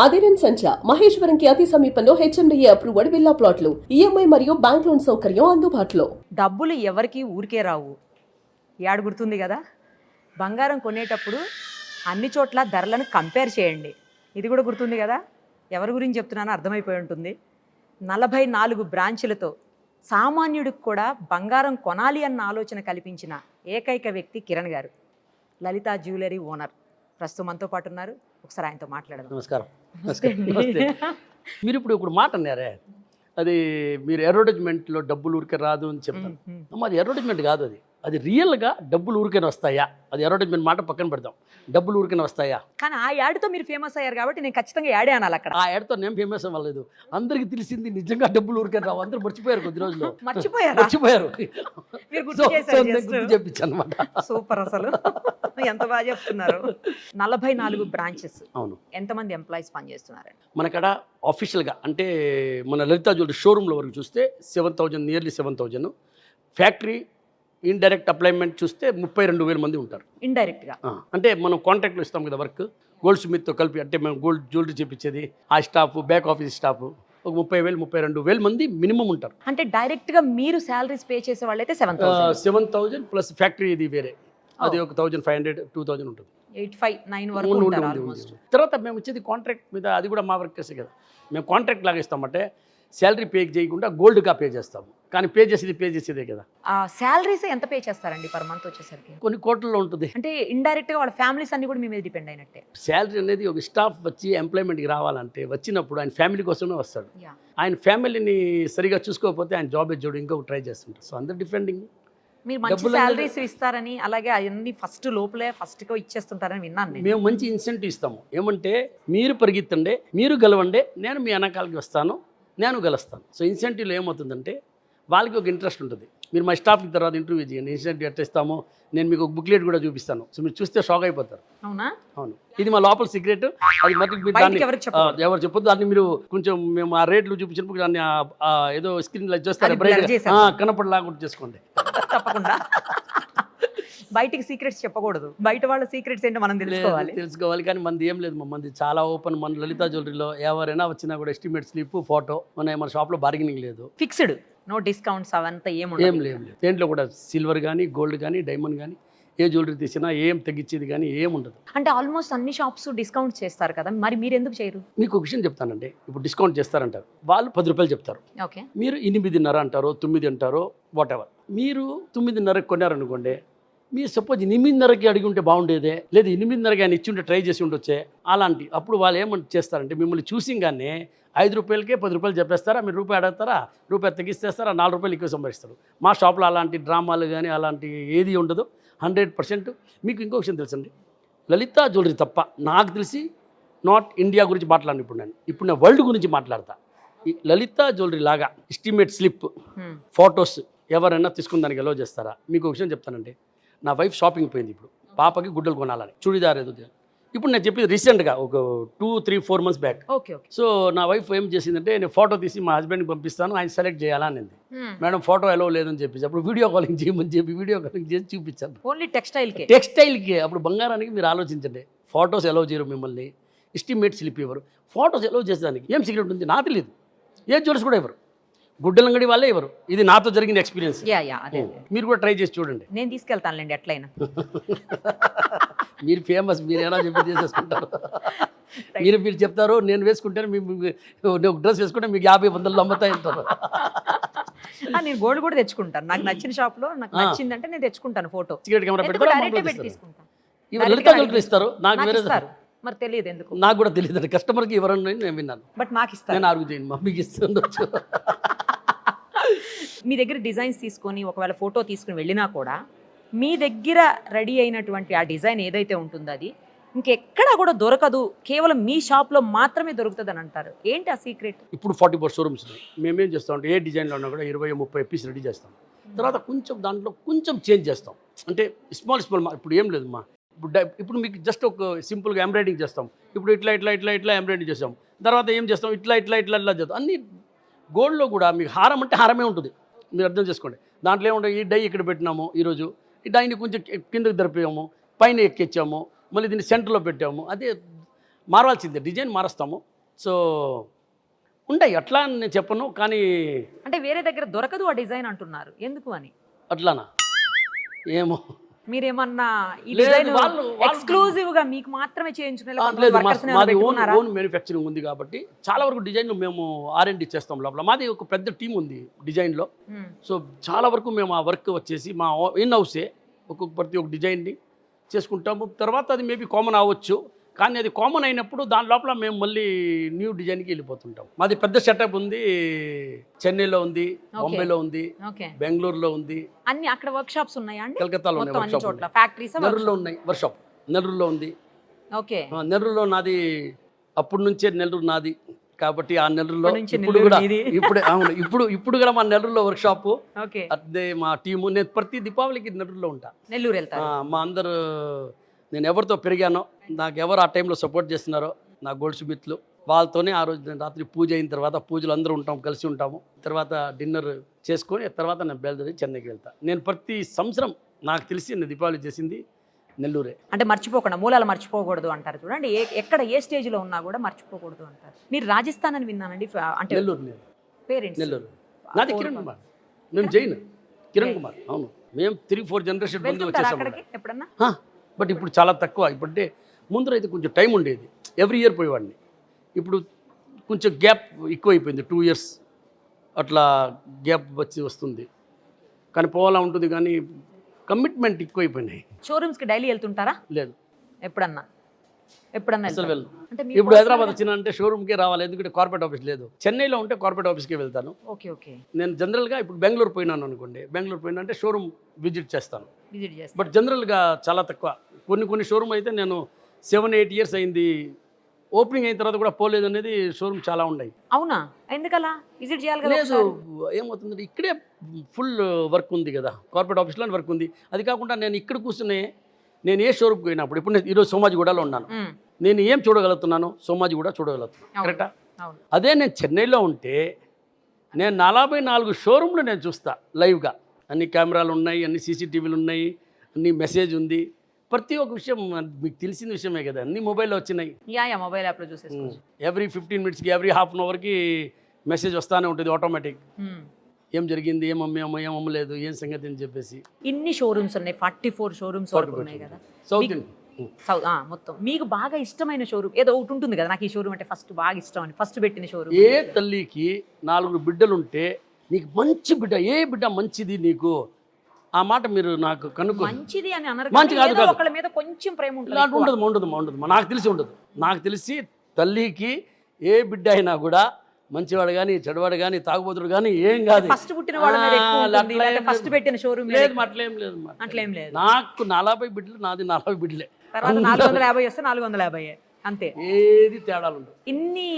అదిరన్ సంచ మహేశ్వరంకి అతి సమీపంలో HMDA approved villa ప్లాట్లు ఈఎంఐ మరియు బ్యాంక్ లోన్ సౌకర్యం అందుబాటులో. డబ్బులు ఎవరికి ఊరికే రావు, యాడ్ గుర్తుంది కదా. బంగారం కొనేటప్పుడు అన్ని చోట్ల ధరలను కంపేర్ చేయండి, ఇది కూడా గుర్తుంది కదా. ఎవరి గురించి చెప్తున్నానో అర్థమైపోయి ఉంటుంది. 44 బ్రాంచులతో సామాన్యుడికి కూడా బంగారం కొనాలి అన్న ఆలోచన కల్పించిన ఏకైక వ్యక్తి కిరణ్ గారు, లలిత జ్యువెలరీ ఓనర్. ప్రస్తుతం మనతో పాటు ఉన్నారు, ఒకసారి ఆయనతో మాట్లాడదాం. నమస్కారం. మీరు ఇప్పుడు మాట అన్నారే, అది మీరు అడ్వర్టైజ్మెంట్లో డబ్బులు ఊరికే రాదు అని చెప్తాను. అది అడ్వర్టైజ్మెంట్ కాదు, అది రియల్గా డబ్బులు ఊరికైనా వస్తాయా? అది అడ్వర్టైజ్మెంట్ మాట పక్కన పెడతాం, డబ్బులు ఊరికైనా వస్తాయా? కానీ ఆ యాడ్తో మీరు ఫేమస్ అయ్యారు కాబట్టి నేను ఖచ్చితంగా యాడే అనాలి అక్కడ. ఆ యాడ్తో నేను ఫేమస్ అవ్వలేదు, అందరికి తెలిసింది నిజంగా డబ్బులు ఊరికైనా రావు. అందరూ మర్చిపోయారు, కొద్ది రోజులు మర్చిపోయారు. గుర్తు చెప్పించాను అనమాట. సూపర్, అసలు ఎంత బాగా చెప్తున్నారు. 44 బ్రాంచెస్, అవును. ఎంతమంది ఎంప్లాయీస్ పనిచేస్తున్నారండి మనకడ ఆఫీషియల్గా? అంటే మన లలిత జ్యువెలరీ షోరూంలో వరకు చూస్తే 7,000, నియర్లీ 7,000. ఫ్యాక్టరీ ఇండైరెక్ట్ అప్లైమెంట్ చూస్తే 32,000 మంది ఉంటారు ఇండైరెక్ట్గా. అంటే మనం కాంట్రాక్ట్లో ఇస్తాం కదా వర్క్, గోల్డ్ స్మిత్తో కలిపి. అంటే మేము గోల్డ్ జ్యువెలరీ చేపించేది, ఆ స్టాఫ్, బ్యాక్ ఆఫీస్ స్టాఫ్ ఒక 30,000, 32,000 మంది మినిమం ఉంటారు. అంటే డైరెక్ట్గా మీరు శాలరీస్ పే చేసే వాళ్ళైతే 7,000 ప్లస్ ఫ్యాక్టరీ ఇది వేరే, అది ఒక 1,500, 2,000 ఉంటుంది. 859 వరకు ఉంటారు ఆల్మోస్ట్. తర్వాత మేము వచ్చేది కాంట్రాక్ట్ మీద, అది కూడా మా వర్క్ చేసే కదా. మేము కాంట్రాక్ట్ లాగా ఇస్తామంటే శాలరీ పే చేయకుండా గోల్డ్గా పే చేస్తాము, కానీ పే చేసేదే కదా. శాలరీస్ ఎంత పే చేస్తారండి పర్ మంత్ వచ్చేసరికి? కొన్ని కోట్లలో ఉంటుంది. అంటే ఇండైరెక్ట్గా వాళ్ళ ఫ్యామిలీస్ అన్ని కూడా మీ మీద డిపెండ్ అయినట్టే. శాలరీ అనేది ఒక స్టాఫ్ వచ్చి ఎంప్లాయ్మెంట్కి రావాలంటే వచ్చినప్పుడు ఆయన ఫ్యామిలీ కోసమే వస్తాడు. ఆయన ఫ్యామిలీని సరిగా చూసుకోకపోతే ఆయన జాబ్ ఇచ్చాడు, ఇంకొక ట్రై చేస్తుంటారు. సో అందరు డిఫెండింగ్. మీరు మంచి శాలరీస్ ఇస్తారని, అలాగే అవన్నీ ఫస్ట్ లోపలే ఫస్ట్గా ఇచ్చేస్తుంటారని విన్నాను నేను. మేము మంచి ఇన్సెంటివ్ ఇస్తాము. ఏమంటే మీరు పరిగెత్తండి, మీరు గెలవండి, నేను మీ వెనకాలకి వస్తాను, నేను గెలుస్తాను. సో ఇన్సెంటివ్లో ఏమవుతుందంటే వాళ్ళకి ఒక ఇంట్రెస్ట్ ఉంటుంది. మీరు మా స్టాఫ్కి తర్వాత ఇంటర్వ్యూ చేయండి, ఇన్సెంటివ్ ఎట్లా ఇస్తామో నేను మీకు ఒక బుక్లెట్ కూడా చూపిస్తాను. సో మీరు చూస్తే షాక్ అయిపోతారు. అవునా? అవును, ఇది మా లోపల సీక్రెట్. అది మరి దాన్ని ఎవరు చెప్పొద్దు. దాన్ని మీరు కొంచెం మేము ఆ రేట్లు చూపించినప్పుడు దాన్ని ఏదో స్క్రీన్లో చూస్తారు, కనపడలాగా చేసుకోండి. తప్పకుండా బయటికి సీక్రెట్స్ చెప్పకూడదు, బయట వాళ్ళ సీక్రెట్స్ ఏంటో మనం తెలుసుకోవాలి. కానీ మంది ఏం లేదు, మంది చాలా ఓపెన్. మన లలిత జ్యువెలరీలో ఎవరైనా వచ్చినా కూడా ఎస్టిమేట్ స్లిప్, ఫోటో, మన షాప్లో బార్గెనింగ్ లేదు, ఫిక్స్డ్, నో డిస్కౌంట్స్ అవంతా ఏం లేదు. దేంట్లో కూడా సిల్వర్ కానీ, గోల్డ్ కానీ, డైమండ్ కానీ, ఏ జ్యువెలరీ తీసినా ఏం తగ్గించేది కానీ ఏం ఉండదు. అంటే ఆల్మోస్ట్ అన్ని షాప్స్ డిస్కౌంట్ చేస్తారు కదా, మరి మీరు ఎందుకు చేయరు? మీకు ఒక విషయం చెప్తానండి. ఇప్పుడు డిస్కౌంట్ చేస్తారంటారు, వాళ్ళు 10 రూపాయలు చెప్తారు, ఓకే, మీరు 8.5 అంటారో 9 అంటారో వాట్ ఎవర్. మీరు 9.5 కొన్నారనుకోండి, మీరు సపోజ్ 8.5కి అడిగి ఉంటే బాగుండేదే, లేదా 8.5కి ఆయన ఇచ్చి ఉంటే ట్రై చేసి ఉండొచ్చే. అలాంటి అప్పుడు వాళ్ళు ఏమంటే చేస్తారంటే మిమ్మల్ని చూసింగానే 5 రూపాయలకే 10 రూపాయలు చెప్పేస్తారా, మీరు రూపాయి అడుగుతారా, రూపాయి తగ్గిస్తేస్తారా, 4 రూపాయలు ఎక్కువ సంపాదిస్తారు. మా షాప్లో అలాంటి డ్రామాలు కానీ అలాంటి ఏది ఉండదు, 100%. మీకు ఇంకో విషయం తెలుసండి, లలిత జ్యువెలరీ తప్ప నాకు తెలిసి నాట్ ఇండియా గురించి మాట్లాడిన ఇప్పుడు నేను వరల్డ్ గురించి మాట్లాడతా. ఈ లలిత జ్యువెలరీ లాగా ఎస్టిమేట్ స్లిప్, ఫొటోస్ ఎవరైనా తీసుకుని ఎలో చేస్తారా? మీకు ఒక విషయం చెప్తానండి. నా వైఫ్ షాపింగ్ పోయింది ఇప్పుడు, పాపకి గుడ్డలు కొనాలని, చూడిదార్ ఏదో. ఇప్పుడు నేను చెప్పింది రీసెంట్గా ఒక 2-3-4 months బ్యాక్. సో నా వైఫ్ ఏం చేసిందంటే, నేను ఫోటో తీసి మా హస్బెండ్కి పంపిస్తాను, ఆయన సెలెక్ట్ చేయాలని. మేడం ఫోటో ఎలా లేదని చెప్పేసి అప్పుడు వీడియో కాలింగ్ చేయమని చెప్పి వీడియో కాలింగ్ చేసి చూపించాను. ఓన్లీ టెక్స్టైల్కి. అప్పుడు బంగారానికి మీరు ఆలోచించండి, ఫొటోస్ ఎలా చేయరు, మిమ్మల్ని ఎస్టిమేట్ స్లిప్ ఇవ్వరు, ఫొటోస్ ఎలా చేసేదానికి ఏం సీక్రెట్ ఉంది నాకు తెలియదు, ఏ జ్యువెలర్స్ కూడా ఇవ్వరు, గుడ్డల అంగడి వాళ్ళే ఇవ్వరు. ఇది నాతో జరిగిన ఎక్స్పీరియన్స్. మీరు కూడా ట్రై చేసి చూడండి. నేను తీసుకెళ్తానులేండి ఎట్లయినా. మీరు ఫేమస్, మీరు ఎలా చెప్పి చేసేసుకుంటారు. మీరు చెప్తారు, నేను వేసుకుంటాను, ఒక డ్రెస్ వేసుకుంటే మీకు 50-100 అమ్ముతాయి అంటారు. నేను గోల్డ్ కూడా తెచ్చుకుంటాను, నాకు నచ్చిన షాప్లో నాకు నచ్చిందంటే నేను తెచ్చుకుంటాను. ఫోటో సీక్రెట్ కెమెరా పెట్టి తీసుకుంటాను. ఇవి లలిత జ్యువెలరీ ఇస్తారు, నాకు వేరే మరి తెలియదు ఎందుకు, నాకు కూడా తెలియదు. కస్టమర్కి ఎవరన్నా నేను విన్నాను, బట్ నాకు ఇస్తాను. నేను ఆర్గ్యూ చేయను, మమ్మీకి ఇస్తుండొచ్చు. మీ దగ్గర డిజైన్స్ తీసుకొని ఒకవేళ ఫోటో తీసుకుని వెళ్ళినా కూడా మీ దగ్గర రెడీ అయినటువంటి ఆ డిజైన్ ఏదైతే ఉంటుందో అది ఇంకెక్కడా కూడా దొరకదు, కేవలం మీ షాప్లో మాత్రమే దొరుకుతుంది అని అంటారు. ఏంటి ఆ సీక్రెట్? ఇప్పుడు 44 షోరూమ్స్ ఉన్నాయి. మేమేం చేస్తామంటే ఏ డిజైన్లో ఉన్నా కూడా 20-30 పీస్ రెడీ చేస్తాం. తర్వాత కొంచెం దాంట్లో కొంచెం చేంజ్ చేస్తాం. అంటే స్మాల్ ఇప్పుడు ఏం లేదు మా, ఇప్పుడు మీకు జస్ట్ ఒక సింపుల్గా ఎంబ్రాయిడింగ్ చేస్తాం. ఇప్పుడు ఇట్లా ఎంబ్రాయిడింగ్ చేస్తాం. తర్వాత ఏం చేస్తాం, ఇట్లా చేస్తాం. అన్ని గోల్డ్లో కూడా మీకు హారం అంటే హారమే ఉంటుంది, మీరు అర్థం చేసుకోండి. దాంట్లో ఏముంటుంది, ఈ డై ఇక్కడ పెట్టినాము, ఈరోజు ఈ డైని కొంచెం కిందకి దరిపాము, పైన ఎక్కించాము, మళ్ళీ దీన్ని సెంటర్లో పెట్టాము. అదే మారవాల్సిందే, డిజైన్ మారుస్తాము. సో ఉంటాయి అట్లా అని నేను చెప్పను, కానీ అంటే వేరే దగ్గర దొరకదు ఆ డిజైన్ అంటున్నారు, ఎందుకు అని? అట్లానా ఏమో. మీరేమన్నా ఈ లేదు, డిజైన్ వాళ్ళు- ఎక్స్క్లూజివ్ గా మీకు మాత్రమే చేయించుకునే లేదు, మాది ఓన్ మ్యానుఫ్యాక్చరింగ్ ఉంది కాబట్టి చాలా వరకు డిజైన్లు మేము R&D చేస్తాం లోపల. మాది ఒక పెద్ద టీం ఉంది డిజైన్లో. సో చాలా వరకు మేము ఆ వర్క్ వచ్చేసి మా ఇన్ హౌసే ప్రతి ఒక్క డిజైన్ని చేసుకుంటాము. తర్వాత అది మేబీ కామన్ అవ్వచ్చు, కానీ అది కామన్ అయినప్పుడు దాని లోపల మేము మళ్ళీ న్యూ డిజైన్కి వెళ్ళిపోతుంటాం. మాది పెద్ద సెటప్ ఉంది, చెన్నైలో ఉంది, బాంబేలో ఉంది, ఓకే, బెంగళూరులో ఉంది, అన్ని అక్కడ వర్క్ షాప్స్ ఉన్నాయా అండి? కలకత్తాలో ఉన్నాయి, మొత్తం అన్ని workshop చోట్ల ఉన్నాయి. ఫ్యాక్టరీస్. నెల్లూరులో ఉన్నాయి వర్క్షాప్, నెల్లూరులో ఉంది. ఓకే, నెల్లూరులో నాది అప్పటి నుంచే నెల్లూరు నాది కాబట్టి ఆ నెల్లూరులో అప్పటి నుంచి ఇప్పుడు నెల్లూరు కూడా నీది. ఇప్పుడే అవును ఇప్పుడు కూడా మా నెల్లూరులో వర్క్షాప్. ఓకే, అదే మా టీము. నేను ప్రతి దీపావళికి నెల్లూరులో ఉంటా. నెల్లూరు వెళ్తారు. మా అందరూ నేను ఎవరితో పెరిగానో, నాకు ఎవరు ఆ టైంలో సపోర్ట్ చేస్తున్నారో నా గోల్డ్ స్మిత్లు, వాళ్ళతోనే ఆ రోజు నేను రాత్రి పూజ అయిన తర్వాత, పూజలు అందరూ ఉంటాం, కలిసి ఉంటాము, తర్వాత డిన్నర్ చేసుకొని తర్వాత నేను బయలుదేరి చెన్నైకి వెళ్తా. నేను ప్రతి సంవత్సరం నాకు తెలిసి నేను దీపావళి చేసింది నెల్లూరే. అంటే మర్చిపోకుండా, మూలాలు మర్చిపోకూడదు అంటారు చూడండి. ఎక్కడ ఏ స్టేజ్లో ఉన్నా కూడా మర్చిపోకూడదు అంటారు. మీరు రాజస్థాన్ అని విన్నానండి, అంటే నెల్లూరు నేను పేరెంట్స్. నెల్లూరు. నాది కిరణ్ కుమార్, మేము జైన్ కిరణ్ కుమార్. అవును, మేము 3-4 జనరేషన్ ముందు వెళ్తుంటారా వచ్చేసాము. అక్కడికి ఎప్పుడన్నా? బట్ ఇప్పుడు చాలా తక్కువ. ఇప్పుడంటే ముందర అయితే కొంచెం టైం ఉండేది, ఎవ్రీ ఇయర్ పోయేవాడిని. ఇప్పుడు కొంచెం గ్యాప్ ఎక్కువైపోయింది, 2 years అట్లా గ్యాప్ వస్తుంది. కానీ పోవాలా ఉంటుంది, కానీ కమిట్మెంట్ ఎక్కువైపోయినాయి. షోరూమ్స్కి డైలీ వెళ్తుంటారా? లేదు, ఎప్పుడన్నా అసలు వెళ్తారా? వెళ్ళను. అంటే మీ ఇప్పుడు హైదరాబాద్ వచ్చిన అంటే షోరూమ్కే రావాలి, ఎందుకంటే కార్పొరేట్ ఆఫీస్ లేదు. చెన్నైలో ఉంటే కార్పొరేట్ ఆఫీస్కే వెళ్తాను. ఓకే, ఓకే, నేను జనరల్గా ఇప్పుడు బెంగళూరు పోయినాను అనుకోండి, బెంగళూరు పోయినా అంటే షోరూమ్ విజిట్ చేస్తాను. విజిట్ చేస్తారు. బట్ జనరల్గా చాలా తక్కువ. కొన్ని షోరూమ్ అయితే నేను 7-8 years అయింది, ఓపెనింగ్ అయిన తర్వాత కూడా పోలేదు అనేది షోరూమ్ చాలా ఉన్నాయి. అవునా? ఎందుకలా? విజిట్ చేయాలి కదా లేదు, ఒకసారి. ఏమవుతుందంటే ఇక్కడే ఫుల్ వర్క్ ఉంది కదా, కార్పొరేట్ ఆఫీస్లో వర్క్ ఉంది. అది కాకుండా నేను ఇక్కడ కూర్చునే, నేను ఏ షోరూమ్కి పోయినప్పుడు, ఇప్పుడు నేను ఈరోజు సోమాజిగూడలో ఉన్నాను, నేను ఏం చూడగలుగుతున్నాను, సోమాజిగూడ చూడగలుగుతున్నాను, అవును. కరెక్టా? అవును. అదే నేను చెన్నైలో ఉంటే నేను 44 షోరూమ్లు నేను చూస్తా లైవ్గా. అన్ని కెమెరాలు ఉన్నాయి, అన్ని CCTVలు ఉన్నాయి, అన్ని మెసేజ్ ఉంది. ప్రతి ఒక్క విషయం మీకు తెలిసిన విషయమే కదా, అన్ని మొబైల్లో వచ్చినాయి. యా మొబైల్ యాప్లో చూసేసుకోవచ్చు. ఎవ్రీ 15 minutesకి, ఎవ్రీ half an hourకి మెసేజ్ వస్తూనే ఉంటుంది ఆటోమేటిక్. ఏం జరిగింది, ఏం అమ్మలేదు, ఏం సంగతి అని చెప్పేసి. ఇన్ని షోరూమ్స్ ఉన్నాయి, 44 షోరూమ్స్ వరకు ఉన్నాయి కదా సౌత్ మొత్తం. మీకు బాగా ఇష్టమైన షోరూమ్ ఏదో ఒకటి ఉంటుంది కదా, నాకు ఈ షోరూమ్ అంటే ఫస్ట్ బాగా ఇష్టం అని ఫస్ట్ పెట్టిన షోరూమ్? ఏ తల్లికి 4 బిడ్డలుంటే నీకు మంచి బిడ్డ, ఏ బిడ్డ మంచిది నీకు, ఆ మాట మీరు నాకు కనుక్కో. మంచిది అని అనరు, మంచి కాదు, ఏదో కాదు. ఒకళ్ళ మీద కొంచెం ప్రేమ ఉంటుంది. ఇలాంటి ఉండదు. నాకు తెలిసి ఉండదు. నాకు తెలిసి తల్లికి ఏ బిడ్డ అయినా కూడా మంచివాడు కానీ, చెడువాడు కానీ, తాగుబోతుడు కానీ ఏం కాదు. ఫస్ట్ పుట్టిన వాళ్ళ మీద ఎక్కువ ఉంటుంది, లేకపోతే ఫస్ట్ పెట్టిన షోరూమ్ లేదు, అట్లేం లేదు. అట్లేం లేదు. నాకు 40 బిడ్డలు, నాది 40 బిడ్డలే. తర్వాత 450 వస్తే 450 అంతే, ఏది తేడాలు ఉండవు. ఇన్ని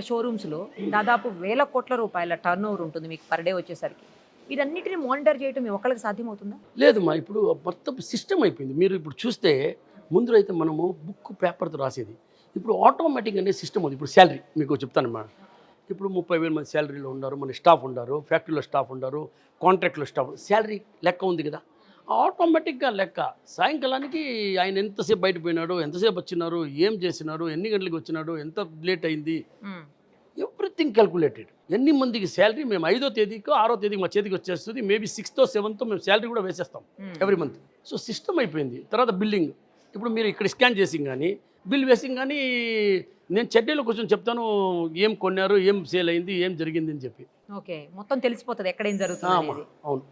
షోరూమ్స్లో దాదాపు 1000 కోట్ల రూపాయల టర్న్ ఓవర్ ఉంటుంది మీకు పర్ డే వచ్చేసరికి. వీటన్నిటిని మానిటర్ చేయడం మీ ఒక్కళ్ళకి సాధ్యమవుతుందా? లేదమ్మా, ఇప్పుడు మొత్తం సిస్టమ్ అయిపోయింది. మీరు ఇప్పుడు చూస్తే ముందు అయితే మనము బుక్ పేపర్తో రాసేది, ఇప్పుడు ఆటోమేటిక్ అనే సిస్టమ్ ఉంది. ఇప్పుడు శాలరీ మీకు చెప్తానమ్మా, ఇప్పుడు 30,000 మంది శాలరీలో ఉన్నారు, మన స్టాఫ్ ఉన్నారు, ఫ్యాక్టరీలో స్టాఫ్ ఉన్నారు, కాంట్రాక్ట్లో స్టాఫ్, శాలరీ లెక్క ఉంది కదా, ఆటోమేటిక్గా లెక్క. సాయంకాలానికి ఆయన ఎంతసేపు బయట పోయినాడు, ఎంతసేపు వచ్చినారు, ఏం చేసినారు, ఎన్ని గంటలకు వచ్చినాడు, ఎంత లేట్ అయింది, ఎవ్రీథింగ్ క్యాల్కులేటెడ్. ఎన్ని మందికి శాలరీ మేము 5వ తేదీకో 6వ తేదీకి మా చేతికి వచ్చేస్తుంది, మేబీ 6th, 7th మేము శాలరీ కూడా వేసేస్తాం ఎవ్రీ మంత్. సో సిస్టమ్ అయిపోయింది. తర్వాత బిల్లింగ్, ఇప్పుడు మీరు ఇక్కడ స్కాన్ చేసి కానీ బిల్ వేసి కానీ నేను చెడ్డీలో కొంచెం చెప్తాను, ఏం కొన్నారు, ఏం సేల్ అయింది, ఏం జరిగింది అని చెప్పి. ఓకే, మొత్తం తెలిసిపోతుంది ఎక్కడ ఏం జరుగుతుంది. అవును.